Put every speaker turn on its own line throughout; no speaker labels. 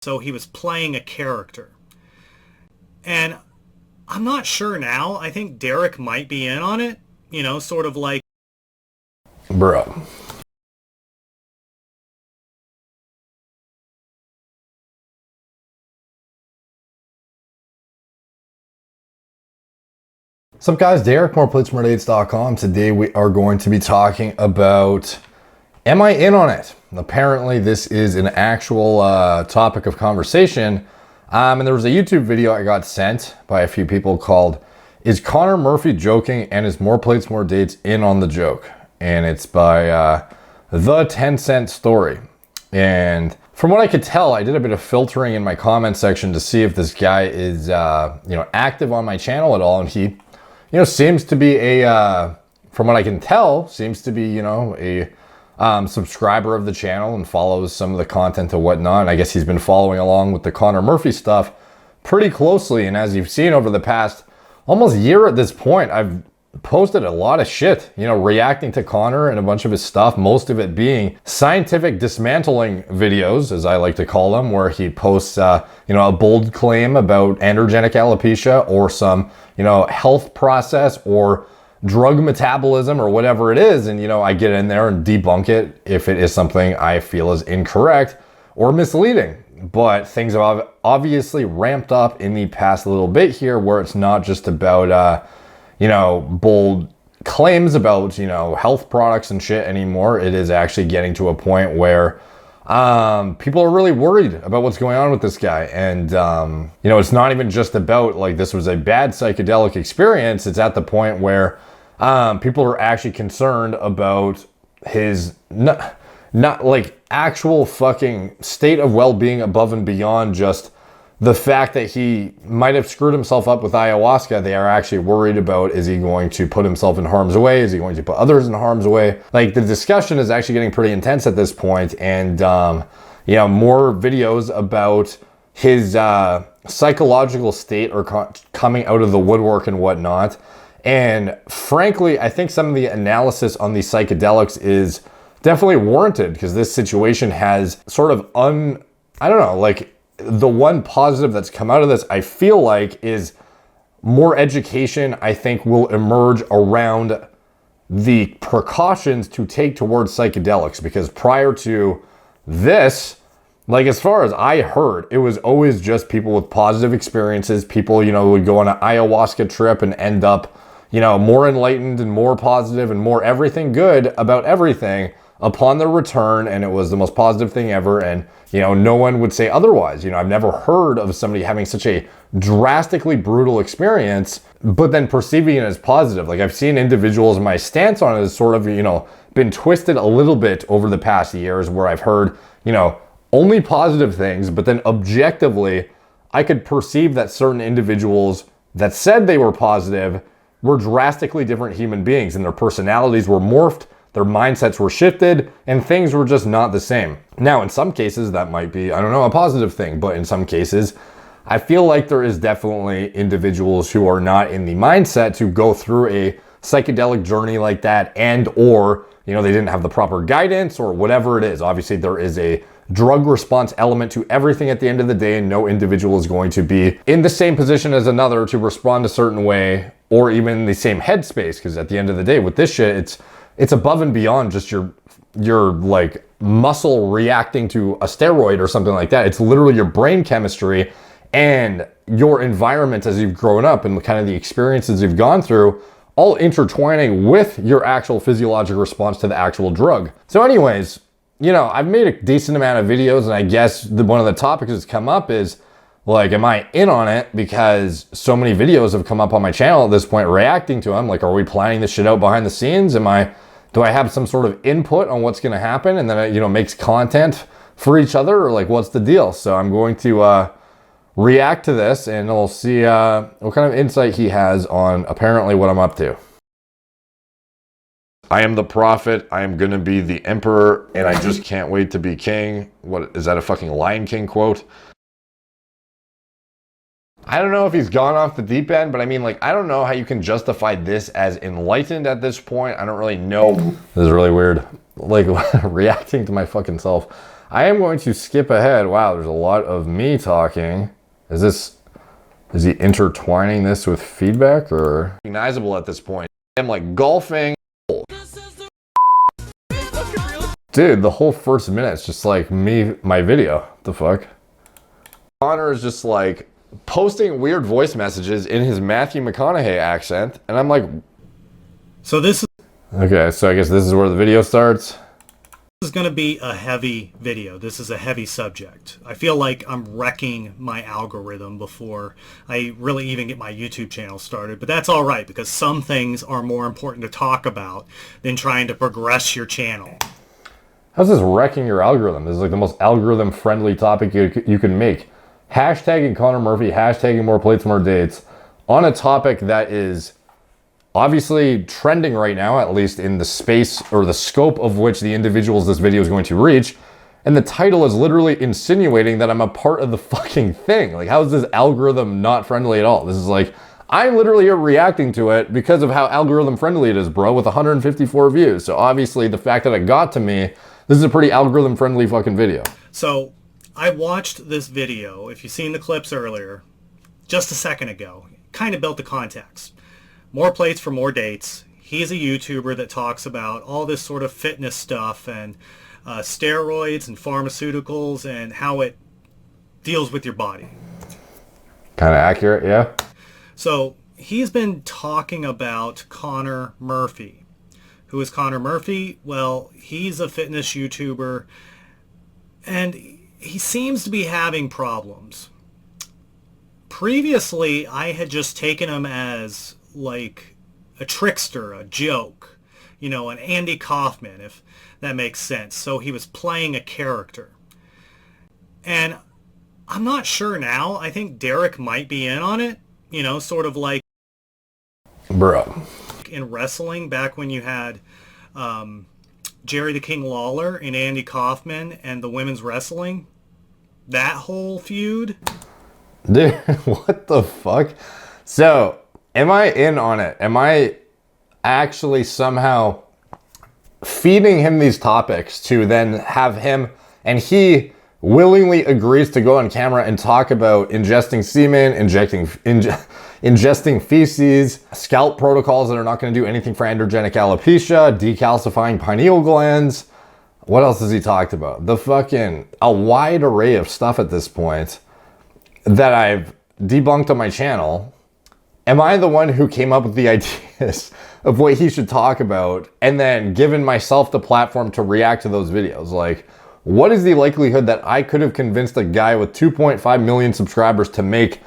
So he was playing a character. And I'm not sure now. I think Derek might be in on it. You know, sort of like...
Bro. What's up, guys? Derek, moreplates.com. Today we are going to be talking about, am I in on it? Apparently this is an actual topic of conversation. And there was a YouTube video I got sent by a few people called, "Is Connor Murphy joking and is More Plates, More Dates in on the joke?" And it's by The 10 Cent Story. And from what I could tell, I did a bit of filtering in my comment section to see if this guy is active on my channel at all. And he seems to be from what I can tell, seems to be, a subscriber of the channel and follows some of the content and whatnot. And I guess he's been following along with the Connor Murphy stuff pretty closely. And as you've seen over the past almost year at this point, I've posted a lot of shit, reacting to Connor and a bunch of his stuff, most of it being scientific dismantling videos, as I like to call them, where he posts, a bold claim about androgenic alopecia or some, health process or drug metabolism or whatever it is. And, I get in there and debunk it if it is something I feel is incorrect or misleading. But things have obviously ramped up in the past little bit here, where it's not just about, bold claims about, health products and shit anymore. It is actually getting to a point where people are really worried about what's going on with this guy. And, it's not even just about like this was a bad psychedelic experience. It's at the point where people are actually concerned about his not like actual fucking state of well-being above and beyond just the fact that he might have screwed himself up with ayahuasca. They are actually worried about, is he going to put himself in harm's way? Is he going to put others in harm's way? Like, the discussion is actually getting pretty intense at this point. And, more videos about his psychological state are coming out of the woodwork and whatnot. And frankly, I think some of the analysis on the psychedelics is definitely warranted, because this situation has sort of the one positive that's come out of this, I feel like, is more education, I think, will emerge around the precautions to take towards psychedelics. Because prior to this, like, as far as I heard, it was always just people with positive experiences. People, would go on an ayahuasca trip and end up, more enlightened and more positive and more everything good about everything upon their return, and it was the most positive thing ever. And no one would say otherwise. I've never heard of somebody having such a drastically brutal experience but then perceiving it as positive. Like, I've seen individuals, my stance on it has sort of been twisted a little bit over the past years, where I've heard only positive things, but then objectively I could perceive that certain individuals that said they were positive were drastically different human beings, and their personalities were morphed, their mindsets were shifted, and things were just not the same. Now, in some cases, that might be, a positive thing, but in some cases, I feel like there is definitely individuals who are not in the mindset to go through a psychedelic journey like that, and or, they didn't have the proper guidance or whatever it is. Obviously, there is a drug response element to everything at the end of the day, and no individual is going to be in the same position as another to respond a certain way, or even in the same headspace. Because at the end of the day, with this shit, it's above and beyond just your like muscle reacting to a steroid or something like that. It's literally your brain chemistry and your environment as you've grown up and kind of the experiences you've gone through, all intertwining with your actual physiological response to the actual drug. So anyways, I've made a decent amount of videos, and I guess one of the topics that's come up is, like, am I in on it? Because so many videos have come up on my channel at this point reacting to them. Like, are we planning this shit out behind the scenes? Do I have some sort of input on what's going to happen, and then it, makes content for each other, or like, what's the deal? So I'm going to react to this, and we'll see what kind of insight he has on apparently what I'm up to. I am the prophet. I am going to be the emperor, and I just can't wait to be king. What is that, a fucking Lion King quote? I don't know if he's gone off the deep end, but I don't know how you can justify this as enlightened at this point. I don't really know. This is really weird. Like, reacting to my fucking self. I am going to skip ahead. Wow, there's a lot of me talking. Is he intertwining this with feedback or recognizable at this point? I'm like golfing. Dude, the whole first minute's just like me, my video. What the fuck? Conor is just like posting weird voice messages in his Matthew McConaughey accent, and I'm like,
so this
okay, so I guess this is where the video starts.
is going to be a heavy video. This is a heavy subject. I feel like I'm wrecking my algorithm before I really even get my YouTube channel started, but that's all right because some things are more important to talk about than trying to progress your channel.
How's this wrecking your algorithm? This is like the most algorithm-friendly topic you can make. Hashtagging Conor Murphy, hashtagging more plates, more dates on a topic that is obviously trending right now, at least in the space or the scope of which the individuals this video is going to reach. And the title is literally insinuating that I'm a part of the fucking thing. Like, how is this algorithm not friendly at all? This is like, I'm literally reacting to it because of how algorithm friendly it is, bro, with 154 views. So obviously the fact that it got to me, this is a pretty algorithm friendly fucking video.
So I watched this video, if you've seen the clips earlier, just a second ago, kind of built the context. More plates for more dates. He's a YouTuber that talks about all this sort of fitness stuff and steroids and pharmaceuticals and how it deals with your body.
Kind of accurate, yeah.
So he's been talking about Conor Murphy. Who is Conor Murphy? Well, he's a fitness YouTuber and he seems to be having problems. Previously, I had just taken him as like a trickster, a joke, you know, an Andy Kaufman, if that makes sense. So he was playing a character. And I'm not sure now. I think Derek might be in on it, you know, sort of like
bro.
In wrestling back when you had Jerry the King Lawler and Andy Kaufman and the women's wrestling. That whole feud.
Dude, what the fuck? So, am I in on it? Am I actually somehow feeding him these topics to then have him, and he willingly agrees to go on camera and talk about ingesting semen, ingesting feces, scalp protocols that are not going to do anything for androgenic alopecia, decalcifying pineal glands. What else has he talked about? A wide array of stuff at this point that I've debunked on my channel. Am I the one who came up with the ideas of what he should talk about and then given myself the platform to react to those videos? Like, what is the likelihood that I could have convinced a guy with 2.5 million subscribers to make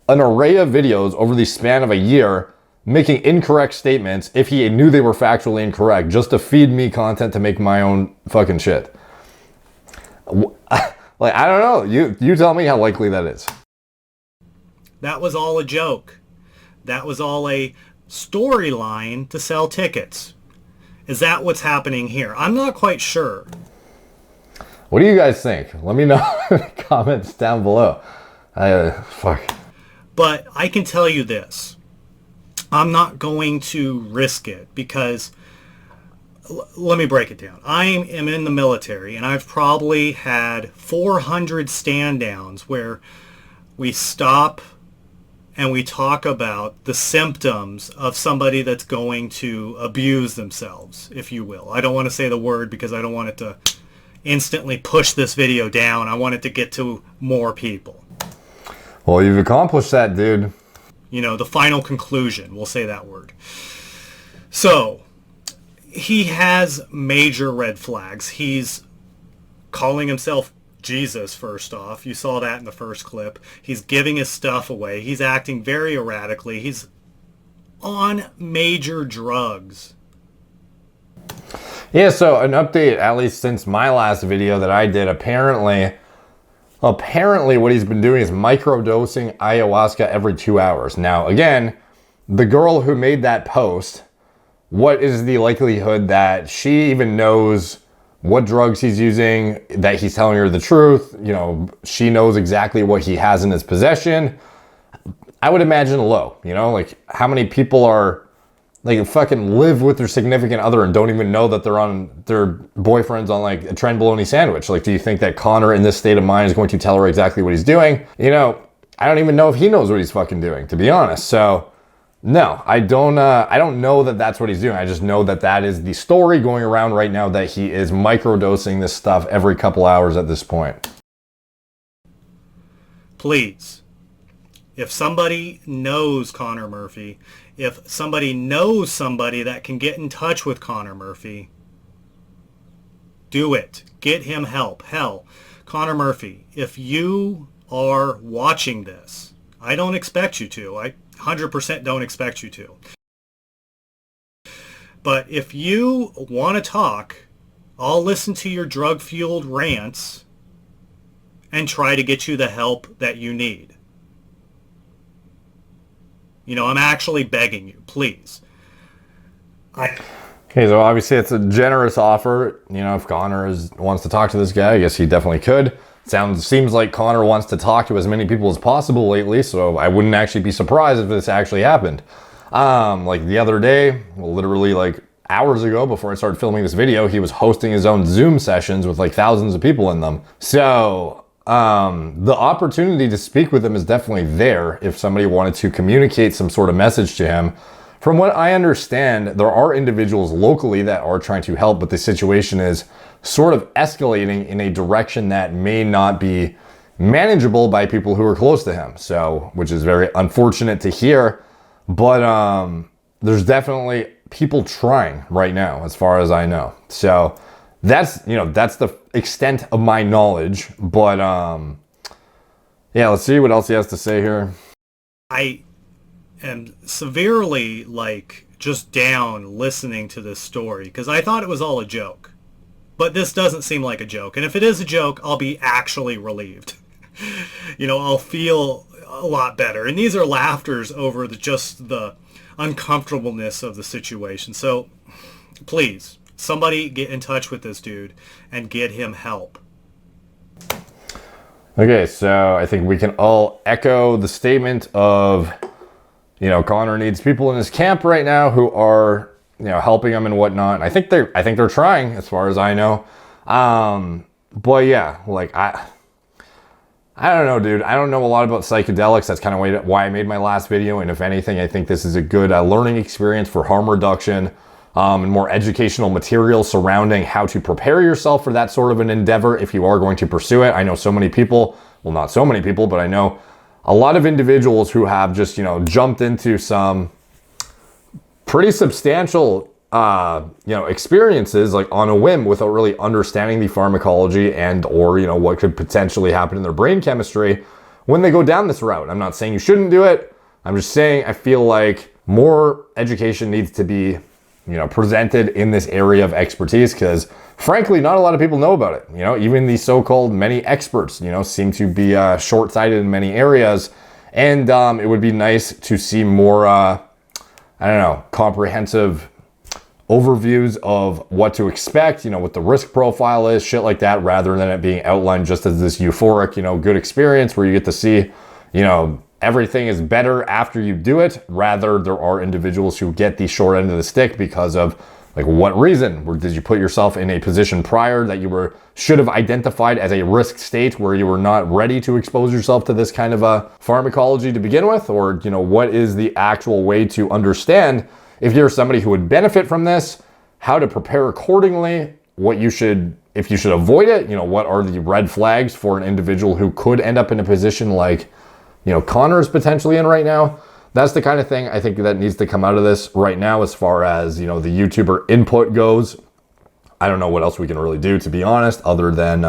an array of videos over the span of a year making incorrect statements if he knew they were factually incorrect just to feed me content to make my own fucking shit? Like, I don't know. You tell me how likely that is.
That was all a joke. That was all a storyline to sell tickets. Is that what's happening here? I'm not quite sure.
What do you guys think? Let me know in the comments down below. Fuck.
But I can tell you this. I'm not going to risk it because, let me break it down. I am in the military and I've probably had 400 stand downs where we stop and we talk about the symptoms of somebody that's going to abuse themselves, if you will. I don't want to say the word because I don't want it to instantly push this video down. I want it to get to more people.
Well, you've accomplished that, dude.
You know, the final conclusion, we'll say that word. So, he has major red flags. He's calling himself Jesus, first off. You saw that in the first clip. He's giving his stuff away. He's acting very erratically. He's on major drugs.
Yeah, so an update, at least since my last video that I did, apparently what he's been doing is microdosing ayahuasca every 2 hours. Now, again, the girl who made that post, what is the likelihood that she even knows what drugs he's using, that he's telling her the truth? You know, she knows exactly what he has in his possession. I would imagine low, you know, like how many people are, like fucking live with their significant other and don't even know that their boyfriend's on like a trend bologna sandwich? Like, do you think that Conor in this state of mind is going to tell her exactly what he's doing? You know, I don't even know if he knows what he's fucking doing, to be honest. So no, I don't know that that's what he's doing. I just know that that is the story going around right now, that he is microdosing this stuff every couple hours at this point.
Please, if somebody knows Conor Murphy, if somebody knows somebody that can get in touch with Conor Murphy, do it. Get him help. Hell, Conor Murphy, if you are watching this, I don't expect you to. I 100% don't expect you to. But if you want to talk, I'll listen to your drug-fueled rants and try to get you the help that you need. You know, I'm actually begging you, please.
Okay, so obviously it's a generous offer. You know, if Conor wants to talk to this guy, I guess he definitely could. Seems like Conor wants to talk to as many people as possible lately, so I wouldn't actually be surprised if this actually happened. Like the other day, literally like hours ago before I started filming this video, he was hosting his own Zoom sessions with like thousands of people in them. So the opportunity to speak with him is definitely there if somebody wanted to communicate some sort of message to him. From what I understand, there are individuals locally that are trying to help, but the situation is sort of escalating in a direction that may not be manageable by people who are close to him. So, which is very unfortunate to hear, but there's definitely people trying right now, as far as I know. So that's, you know, that's the extent of my knowledge, but yeah, let's see what else he has to say here.
I am severely like just down listening to this story because I thought it was all a joke. But this doesn't seem like a joke. And if it is a joke, I'll be actually relieved. You know, I'll feel a lot better. And these are laughters over just the uncomfortableness of the situation. So please, somebody get in touch with this dude and get him help.
Okay, so I think we can all echo the statement of, you know, Conor needs people in his camp right now who are, you know, helping him and whatnot. And I think they're trying, as far as I know. But yeah, like I don't know, dude. I don't know a lot about psychedelics. That's kind of why I made my last video. And if anything, I think this is a good learning experience for harm reduction, and more educational material surrounding how to prepare yourself for that sort of an endeavor if you are going to pursue it. I know so many people, well, not so many people, but I know a lot of individuals who have just, you know, jumped into some pretty substantial, you know, experiences like on a whim without really understanding the pharmacology and or, you know, what could potentially happen in their brain chemistry when they go down this route. I'm not saying you shouldn't do it. I'm just saying I feel like more education needs to be, you know, presented in this area of expertise because frankly, not a lot of people know about it. You know, even the so-called many experts, you know, seem to be short-sighted in many areas. And it would be nice to see more, I don't know, comprehensive overviews of what to expect, you know, what the risk profile is, shit like that, rather than it being outlined just as this euphoric, you know, good experience where you get to see, you know, everything is better after you do it. Rather, there are individuals who get the short end of the stick because of, like, what reason? Did you put yourself in a position prior that you should have identified as a risk state where you were not ready to expose yourself to this kind of a pharmacology to begin with? Or, you know, what is the actual way to understand if you're somebody who would benefit from this, how to prepare accordingly, what you should, if you should avoid it, you know, what are the red flags for an individual who could end up in a position like, you know, Conor's potentially in right now. That's the kind of thing I think that needs to come out of this right now as far as, you know, the YouTuber input goes. I don't know what else we can really do, to be honest, other than,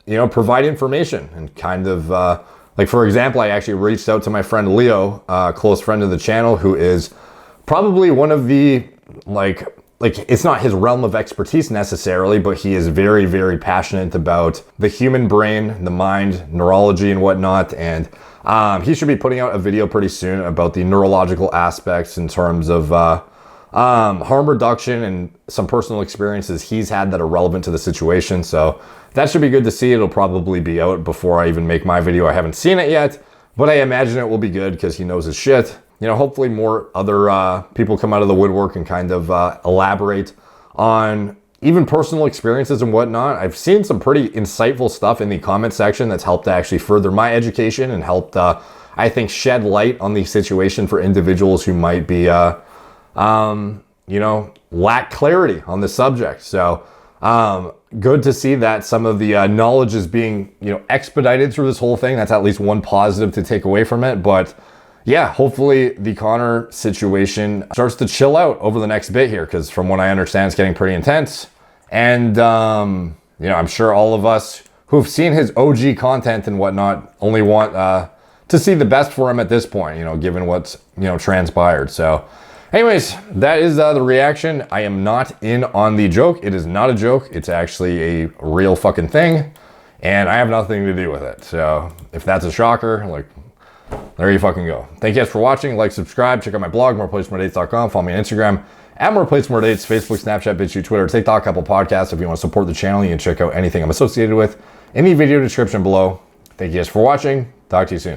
you know, provide information and kind of, like, for example, I actually reached out to my friend Leo, a close friend of the channel, who is probably one of the, like it's not his realm of expertise necessarily, but he is very, very passionate about the human brain, the mind, neurology and whatnot. And he should be putting out a video pretty soon about the neurological aspects in terms of harm reduction and some personal experiences he's had that are relevant to the situation. So that should be good to see. It'll probably be out before I even make my video. I haven't seen it yet, but I imagine it will be good because he knows his shit. hopefully more other people come out of the woodwork and kind of elaborate on even personal experiences and whatnot. I've seen some pretty insightful stuff in the comment section that's helped to actually further my education and helped, I think, shed light on the situation for individuals who might be, lack clarity on the subject. So good to see that some of the knowledge is being, expedited through this whole thing. That's at least one positive to take away from it. But yeah, hopefully the Conor situation starts to chill out over the next bit here, because from what I understand, it's getting pretty intense. And, I'm sure all of us who've seen his OG content and whatnot only want to see the best for him at this point, given what's, transpired. So anyways, that is the reaction. I am not in on the joke. It is not a joke. It's actually a real fucking thing. And I have nothing to do with it. So if that's a shocker, there you fucking go. Thank you guys for watching. Like, subscribe, check out my blog, moreplates.com. Follow me on Instagram at moreplates, Facebook, Snapchat, BitChute, Twitter, TikTok, Apple Podcasts. If you want to support the channel, you can check out anything I'm associated with in the video description below. Thank you guys for watching. Talk to you soon.